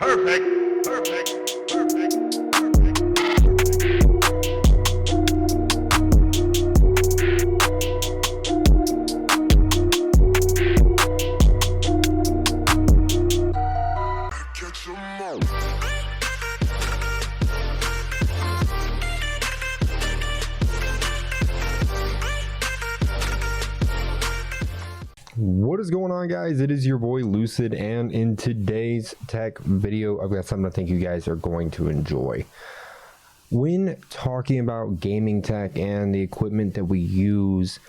Perfect, perfect, perfect. Catch 'em all. What is going on, guys? It is your boy Lucid, and in today's tech video I've got something I think you guys are going to enjoy. When talking about gaming tech and the equipment that we use,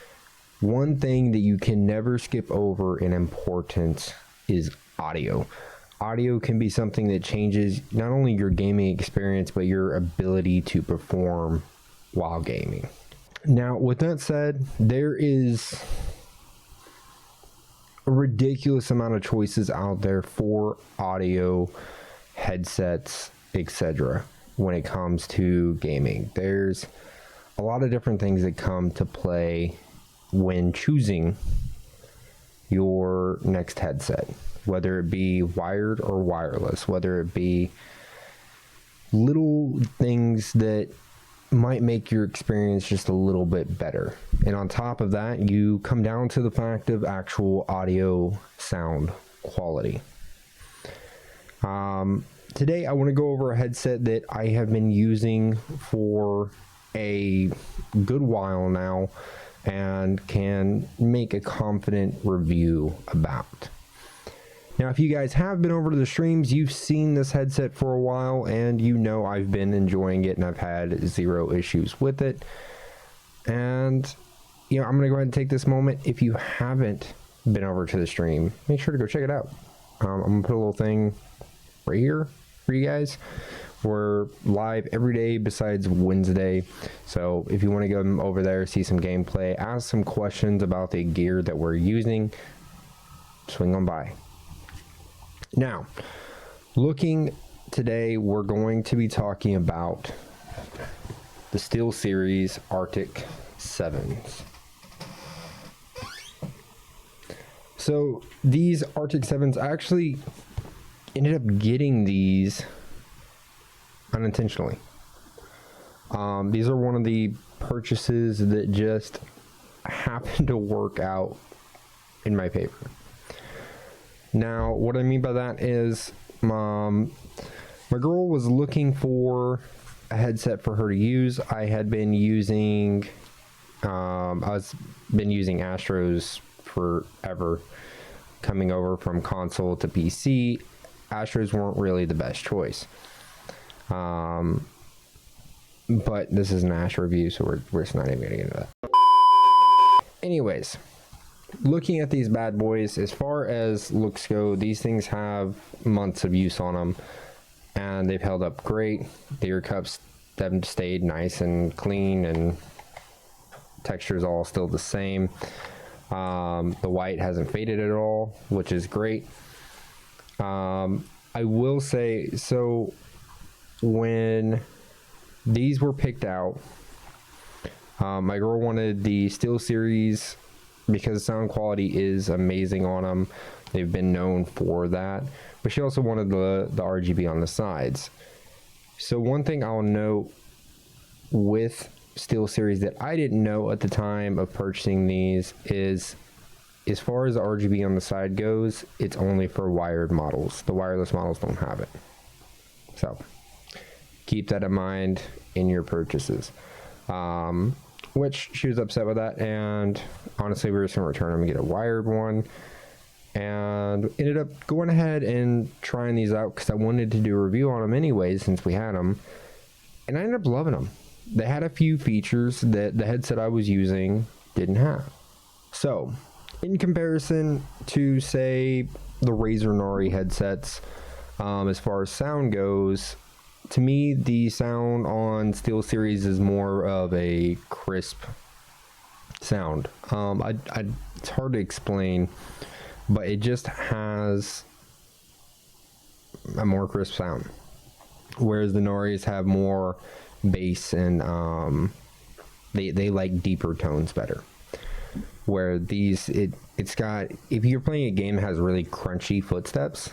one thing that you can never skip over in importance is audio. Audio can be something that changes not only your gaming experience but your ability to perform while gaming. Now, with that said, there is a ridiculous amount of choices out there for audio headsets, etc. when it comes to gaming. There's a lot of different things that come to play when choosing your next headset, whether it be wired or wireless, whether it be little things that might make your experience just a little bit better. And on top of that, you come down to the fact of actual audio sound quality. Today I want to go over a headset that I have been using for a good while now and can make a confident review about. Now, if you guys have been over to the streams, you've seen this headset for a while and you know I've been enjoying it and I've had zero issues with it. And you know, I'm gonna go ahead and take this moment. If you haven't been over to the stream, make sure to go check it out. I'm gonna put a little thing right here for you guys. We're live every day besides Wednesday, so if you want to go over there, see some gameplay, ask some questions about the gear that we're using, swing on by. Now, looking today, we're going to be talking about the Steelseries Arctis 7s. So these Arctis 7s, I actually ended up getting these unintentionally. These are one of the purchases that just happened to work out in my favor. Now, what I mean by that is my girl was looking for a headset for her to use. I had been using Astros forever, coming over from console to PC. Astros weren't really the best choice. But this is an Astro review, so we're just not even gonna get into that. Anyways, looking at these bad boys, as far as looks go, these things have months of use on them and they've held up great. The ear cups have stayed nice and clean and texture's all still the same. The white hasn't faded at all, which is great. I will say, so when these were picked out, my girl wanted the Steelseries because sound quality is amazing on them. They've been known for that, but she also wanted the RGB on the sides. So one thing I'll note with Steelseries that I didn't know at the time of purchasing these is, as far as the RGB on the side goes, it's only for wired models. The wireless models don't have it. So keep that in mind in your purchases. Which she was upset with that, and honestly we were just gonna return them and get a wired one, and ended up going ahead and trying these out because I wanted to do a review on them anyways since we had them, and I ended up loving them. They had a few features that the headset I was using didn't have. So in comparison to, say, the Razer Nori headsets, as far as sound goes, to me, the sound on Steelseries is more of a crisp sound. It's hard to explain, but it just has a more crisp sound. Whereas the Noris have more bass and they like deeper tones better. Where these, it's got, if you're playing a game that has really crunchy footsteps,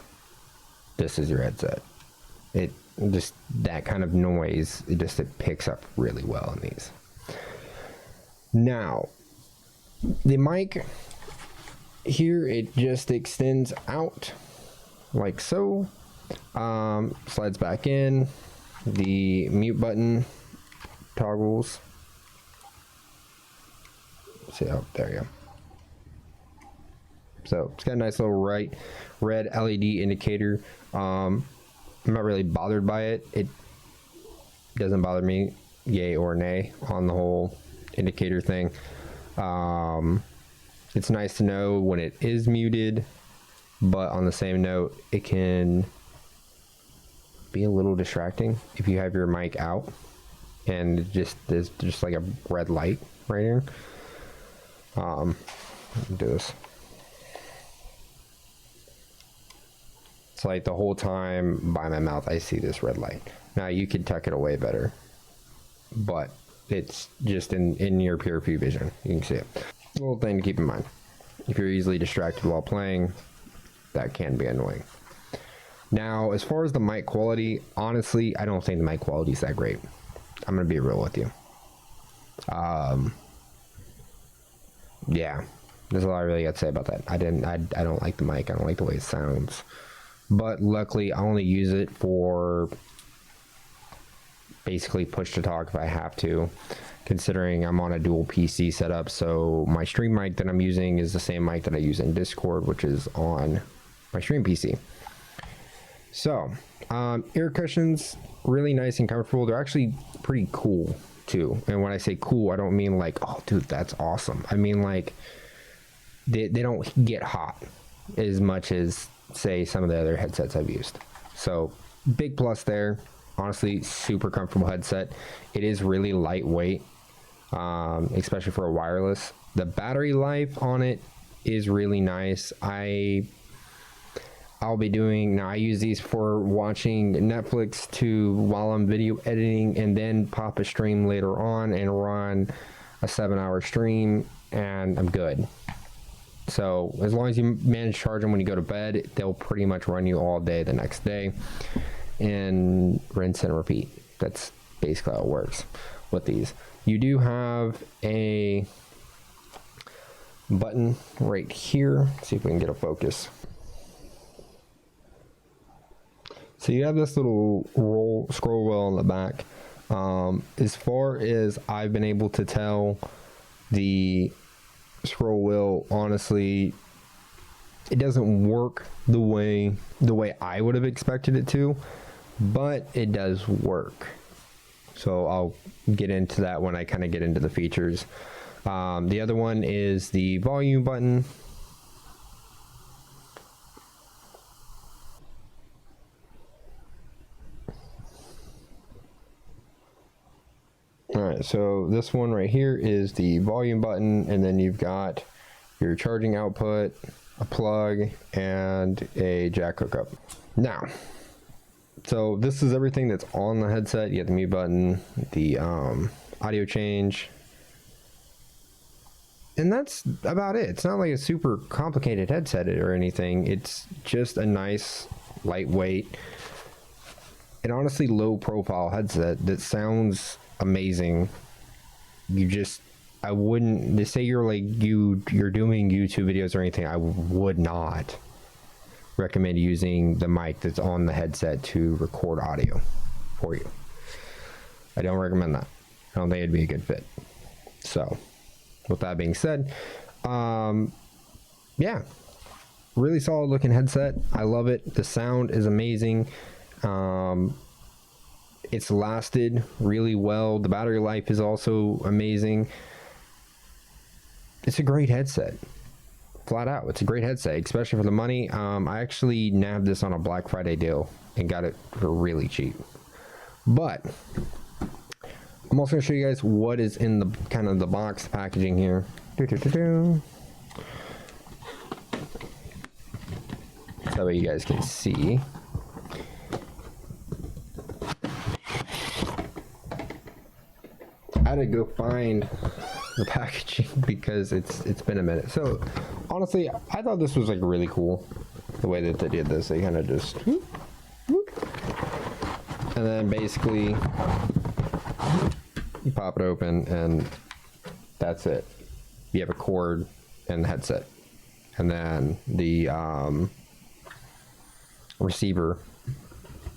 this is your headset. It just, that kind of noise, it picks up really well in these. Now, the mic here, it just extends out like so. Slides back in. The mute button toggles. See, oh, there you go. So it's got a nice little red LED indicator. I'm not really bothered by it. It doesn't bother me, yay or nay, on the whole indicator thing. It's nice to know when it is muted, but on the same note, it can be a little distracting if you have your mic out and there's just like a red light right here. Do this. It's like the whole time by my mouth I see this red light. Now you could tuck it away better, but it's just in your peripheral vision. You can see it. A little thing to keep in mind. If you're easily distracted while playing, that can be annoying. Now, as far as the mic quality, honestly, I don't think the mic quality is that great. I'm gonna be real with you. Yeah, that's all I really got to say about that. I don't like the mic. I don't like the way it sounds. But luckily, I only use it for basically push to talk if I have to, considering I'm on a dual PC setup. So my stream mic that I'm using is the same mic that I use in Discord, which is on my stream PC. So ear cushions, really nice and comfortable. They're actually pretty cool too. And when I say cool, I don't mean like, oh dude, that's awesome. I mean like they don't get hot as much as say some of the other headsets I've used. So big plus there. Honestly, super comfortable headset. It is really lightweight, especially for a wireless. The battery life on it is really nice. I'll be doing, now I use these for watching Netflix while I'm video editing, and then pop a stream later on and run a 7-hour stream, and I'm good. So as long as you manage to charge them when you go to bed, they'll pretty much run you all day the next day, and rinse and repeat. That's basically how it works with these. You do have a button right here. Let's see if we can get a focus. So you have this little scroll wheel on the back. As far as I've been able to tell, the scroll wheel, honestly, it doesn't work the way I would have expected it to, but it does work. So I'll get into that when I kind of get into the features. The other one is the volume button. All right, so this one right here is the volume button, and then you've got your charging output, a plug, and a jack hookup. Now, so this is everything that's on the headset. You have the mute button, the audio change, and that's about it. It's not like a super complicated headset or anything. It's just a nice, lightweight, and honestly low profile headset that sounds amazing. I wouldn't, to say you're doing YouTube videos or anything, I would not recommend using the mic that's on the headset to record audio for you. I don't recommend that. I don't think it'd be a good fit. So with that being said, yeah, really solid looking headset. I love it. The sound is amazing. It's lasted really well. The battery life is also amazing. It's a great headset. Flat out, it's a great headset, especially for the money. I actually nabbed this on a Black Friday deal and got it for really cheap. But I'm also going to show you guys what is in the kind of the box packaging here. So that way you guys can see. I had to go find the packaging because it's been a minute. So honestly, I thought this was like really cool the way that they did this. They kind of just And then basically you pop it open and that's it. You have a cord and the headset. And then the receiver,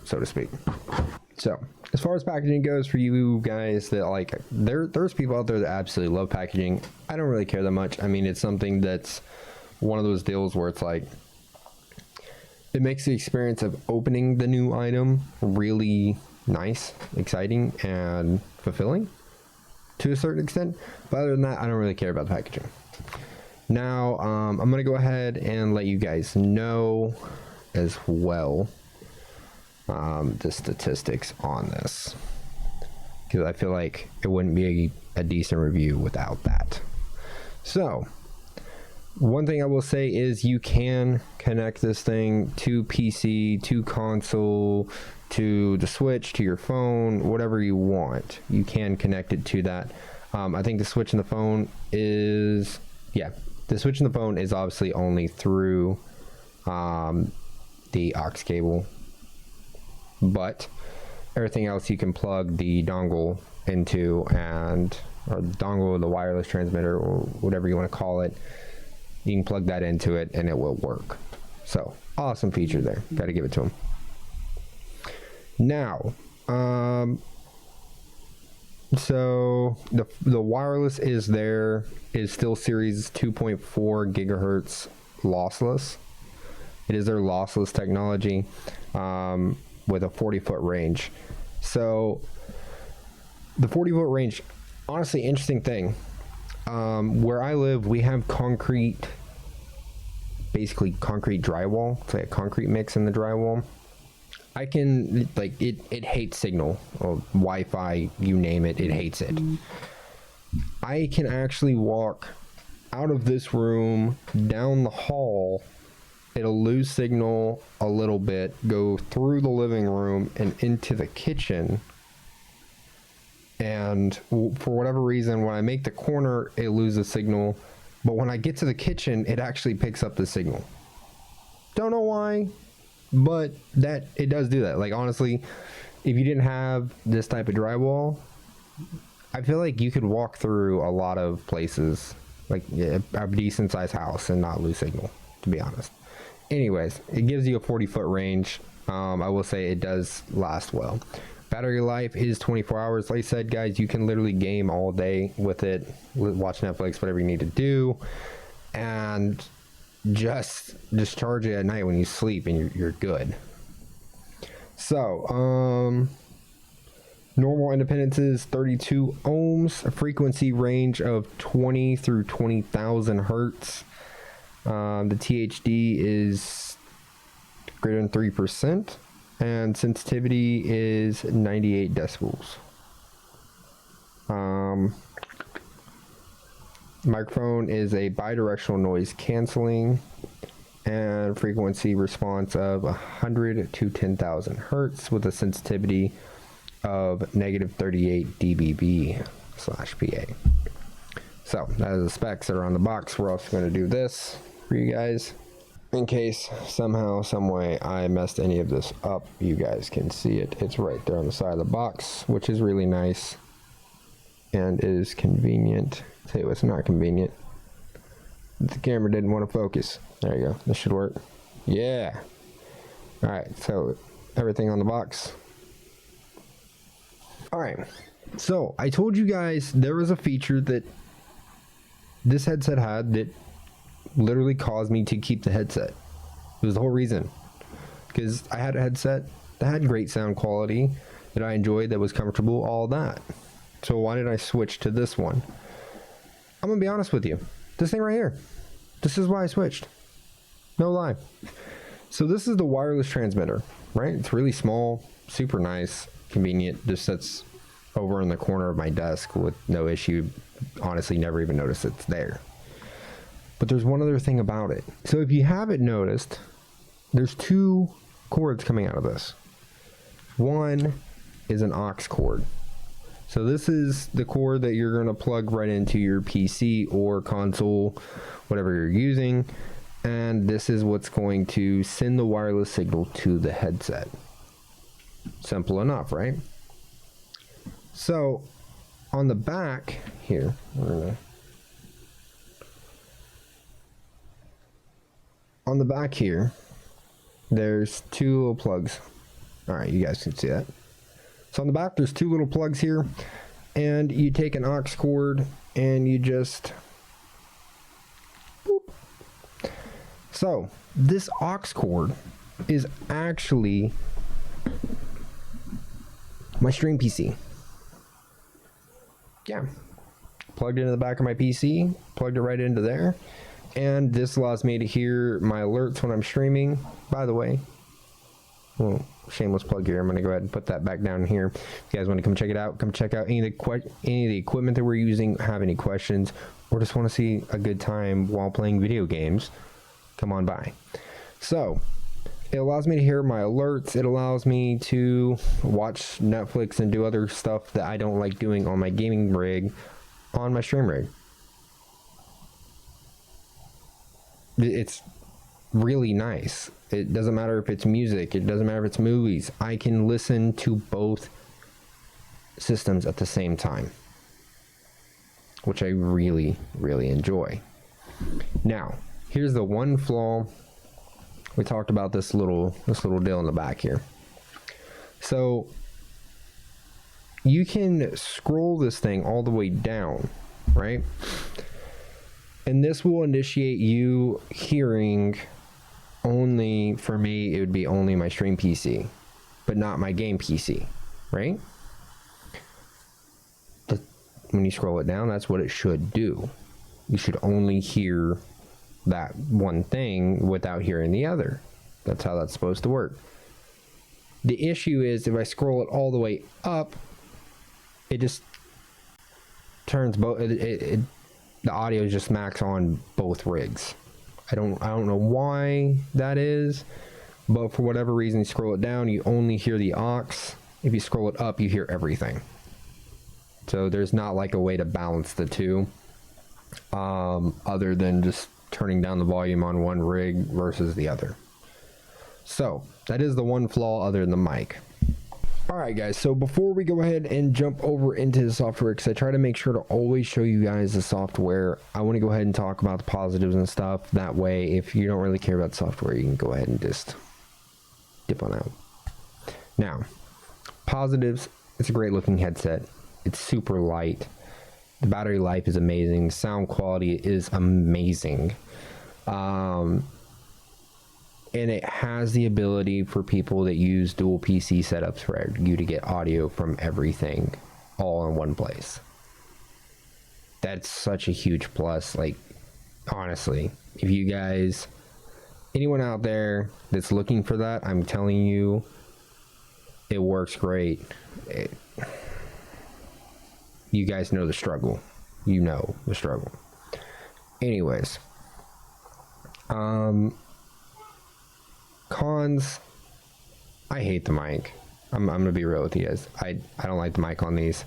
so to speak. So as far as packaging goes, for you guys that like, there's people out there that absolutely love packaging. I don't really care that much. I mean, it's something that's one of those deals where it's like, it makes the experience of opening the new item really nice, exciting, and fulfilling to a certain extent. But other than that, I don't really care about the packaging. Now, I'm going to go ahead and let you guys know as well the statistics on this, because I feel like it wouldn't be a decent review without that. So one thing I will say is you can connect this thing to PC, to console, to the Switch, to your phone, whatever you want. You can connect it to that. I think the Switch and the phone is, yeah, the Switch and the phone is obviously only through the aux cable, but everything else you can plug the dongle into, or the dongle, the wireless transmitter, or whatever you want to call it. You can plug that into it and it will work. So awesome feature there. Got to give it to them. Now, so the wireless is Steelseries 2.4 gigahertz lossless. It is their lossless technology with a 40-foot range. So the 40-foot range, honestly, interesting thing. Where I live, we have basically concrete drywall. It's like a concrete mix in the drywall. I can, like, it hates signal, or Wi-Fi, you name it, it hates it. I can actually walk out of this room, down the hall, it'll lose signal a little bit, go through the living room and into the kitchen. And for whatever reason, when I make the corner, it loses signal. But when I get to the kitchen, it actually picks up the signal. Don't know why, but it does do that. Like, honestly, if you didn't have this type of drywall, I feel like you could walk through a lot of places, like a decent sized house, and not lose signal, to be honest. Anyways, it gives you a 40-foot range. I will say it does last well. Battery life is 24 hours. Like I said, guys, you can literally game all day with it, watch Netflix, whatever you need to do, and just discharge it at night when you sleep, and you're good. So, normal independence is 32 ohms, a frequency range of 20 through 20,000 hertz. The THD is greater than 3%. And sensitivity is 98 decibels. Microphone is a bidirectional noise canceling, and frequency response of 100 to 10,000 hertz with a sensitivity of negative 38 dBV/PA. So that is the specs that are on the box. We're also going to do this for you guys. In case somehow, some way I messed any of this up, you guys can see it. It's right there on the side of the box, which is really nice and is convenient. I'll tell you what's not convenient. The camera didn't want to focus. There you go. This should work. Yeah. All right. So everything on the box. All right. So I told you guys there was a feature that this headset had that literally caused me to keep the headset. It was the whole reason, because I had a headset that had great sound quality that I enjoyed, that was comfortable, all that. So why did I switch to this one? I'm gonna be honest with you, this thing right here, this is why I switched, no lie. So this is the wireless transmitter, right? It's really small, super nice, convenient, just sits over in the corner of my desk with no issue. Honestly, never even noticed it's there. But there's one other thing about it. So if you haven't noticed, there's two cords coming out of this. One is an aux cord. So this is the cord that you're going to plug right into your PC or console, whatever you're using. And this is what's going to send the wireless signal to the headset. So simple enough, right? So on the back here, on the back here, there's two little plugs. All right, you guys can see that. So on the back, there's two little plugs here, and you take an aux cord and you just boop. So this aux cord is actually my stream PC. Yeah, plugged into the back of my PC, plugged it right into there, and this allows me to hear my alerts when I'm streaming. By the way, well, shameless plug here, I'm going to go ahead and put that back down here. If you guys want to come check it out, come check out any of the equipment that we're using, have any questions, or just want to see a good time while playing video games, come on by. So it allows me to hear my alerts. It allows me to watch Netflix and do other stuff that I don't like doing on my gaming rig on my stream rig. It's really nice. It doesn't matter if it's music, it doesn't matter if it's movies. I can listen to both systems at the same time, which I really, really enjoy. Now, here's the one flaw. We talked about this little deal in the back here. So you can scroll this thing all the way down, right? And this will initiate you hearing only, for me, it would be only my stream PC, but not my game PC, right? When you scroll it down, that's what it should do. You should only hear that one thing without hearing the other. That's how that's supposed to work. The issue is if I scroll it all the way up, it just turns both. The audio just max on both rigs. I don't know why that is, but for whatever reason, you scroll it down, you only hear the aux. If you scroll it up, you hear everything. So there's not like a way to balance the two, other than just turning down the volume on one rig versus the other. So that is the one flaw other than the mic. Alright guys, so before we go ahead and jump over into the software, because I try to make sure to always show you guys the software, I want to go ahead and talk about the positives and stuff. That way, if you don't really care about the software, you can go ahead and just dip on out. Now, positives, it's a great looking headset. It's super light. The battery life is amazing. Sound quality is amazing. And it has the ability for people that use dual PC setups for you to get audio from everything all in one place. That's such a huge plus. Like, honestly, if you guys, anyone out there that's looking for that, I'm telling you, it works great. You guys know the struggle. You know the struggle. Anyways, cons, I hate the mic. I'm gonna be real with you guys. I don't like the mic on these.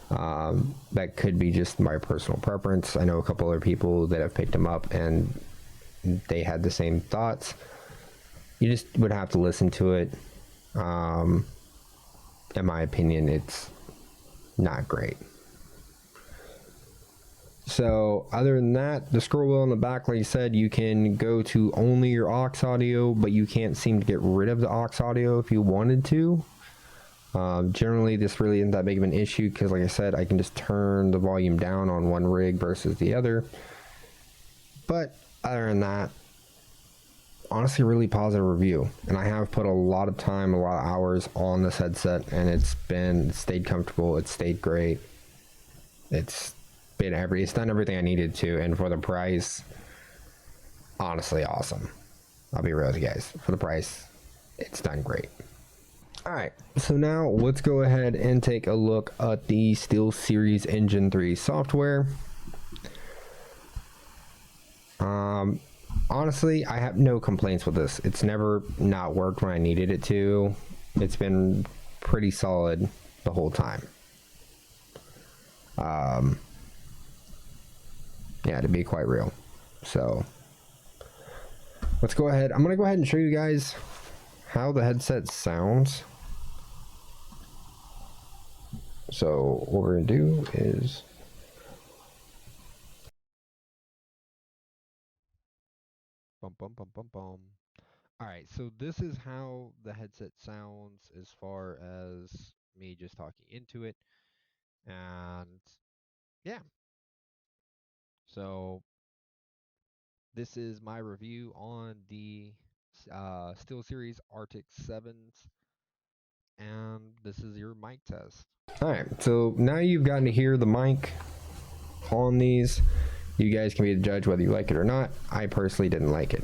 That could be just my personal preference. I know a couple other people that have picked them up and they had the same thoughts. You just would have to listen to it. In my opinion, it's not great. So other than that, the scroll wheel on the back, like I said, you can go to only your aux audio, but you can't seem to get rid of the aux audio if you wanted to. Generally, this really isn't that big of an issue because, like I said, I can just turn the volume down on one rig versus the other. But other than that, honestly, really positive review. And I have put a lot of time, a lot of hours on this headset, and it's stayed comfortable. It's stayed great. It's done everything I needed to, and for the price, honestly awesome. I'll be real with you guys. For the price, it's done great. Alright, so now let's go ahead and take a look at the Steelseries Engine 3 software. Honestly, I have no complaints with this. It's never not worked when I needed it to. It's been pretty solid the whole time. Yeah, to be quite real. So let's go ahead. I'm gonna go ahead and show you guys how the headset sounds So what we're gonna do is bum bum bum bum bum. All right, so this is how the headset sounds as far as me just talking into it, and yeah. So this is my review on the SteelSeries Arctic 7s, and this is your mic test. All right, so now you've gotten to hear the mic on these. You guys can be the judge whether you like it or not. I personally didn't like it.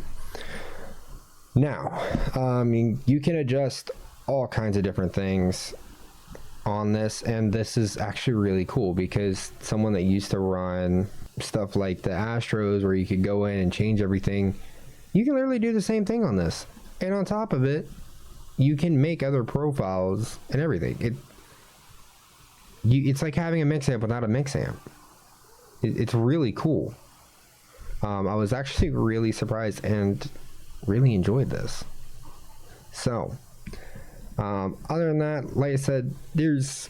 Now, you can adjust all kinds of different things on this, and this is actually really cool because someone that used to run stuff like the Astros where you could go in and change everything, you can literally do the same thing on this. And on top of it, you can make other profiles and everything. It's like having a mix amp without a mix amp. It's really cool. I was actually really surprised and really enjoyed this. So other than that, like I said, there's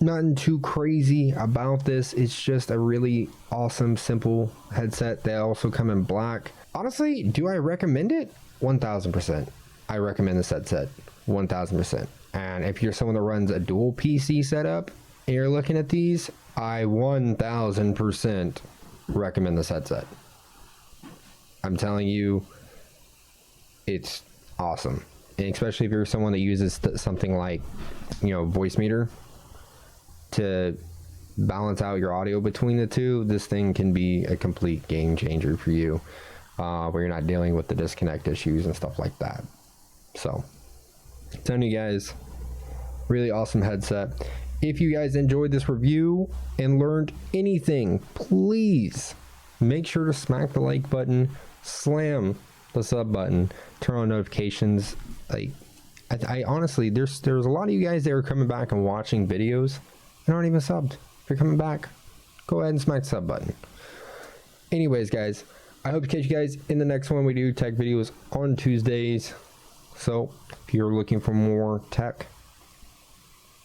nothing too crazy about this. It's just a really awesome, simple headset. They also come in black. Honestly, do I recommend it? 1000%. I recommend this headset 1000%. And if you're someone that runs a dual PC setup and you're looking at these, I 1000% recommend this headset. I'm telling you, it's awesome. And especially if you're someone that uses something like, voice meter to balance out your audio between the two, this thing can be a complete game changer for you, where you're not dealing with the disconnect issues and stuff like that. So, telling you guys, really awesome headset. If you guys enjoyed this review and learned anything, please make sure to smack the like button, slam the sub button, turn on notifications. Like, I honestly, there's a lot of you guys that are coming back and watching videos and aren't even subbed. If you're coming back, go ahead and smack the sub button. Anyways, guys, I hope to catch you guys in the next one. We do tech videos on Tuesdays. So if you're looking for more tech,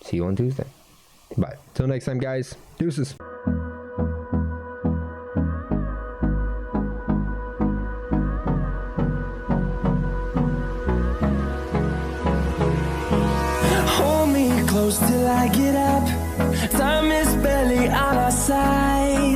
see you on Tuesday. Bye. Till next time, guys. Deuces. Hold me close till I get up. Time is barely on our side.